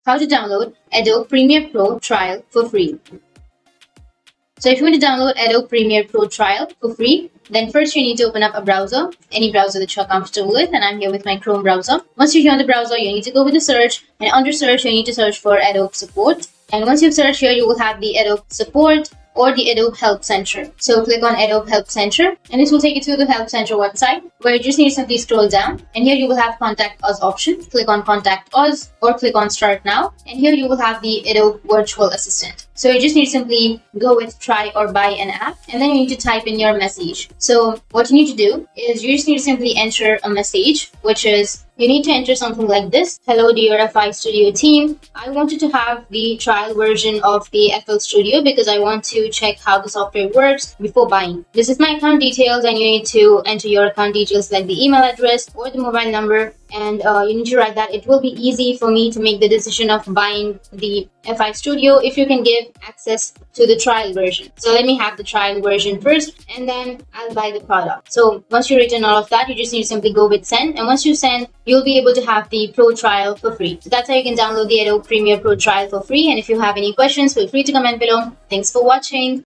how to download Adobe Premiere Pro trial for free. So if you want to download Adobe Premiere Pro trial for free, then first you need to open up a browser, any browser that you're comfortable with, and I'm here with my Chrome browser. Once you're here on the browser, you need to go with the search, and under search you need to search for Adobe Support. And once you've searched here, you will have the Adobe Support or the Adobe Help Center. So click on Adobe Help Center, and this will take you to the Help Center website, where you just need to simply scroll down, and here you will have Contact Us option. Click on Contact Us or click on Start Now, and here you will have the Adobe Virtual Assistant. So you just need to simply go with try or buy an app, and then you need to type in your message. So what you need to do is you just need to simply enter a message, which is you need to enter something like this. Hello dear FI Studio team. I wanted to have the trial version of the FL Studio because I want to check how the software works before buying. This is my account details, and you need to enter your account details like the email address or the mobile number, and you need to write that. It will be easy for me to make the decision of buying the FI Studio if you can give access to the trial version. So let me have the trial version first, and then I'll buy the product. So once you've written all of that, you just need to simply go with send, and once you send, you'll be able to have the Pro trial for free. So that's how you can download the Adobe Premiere Pro trial for free. And if you have any questions, feel free to comment below. Thanks for watching.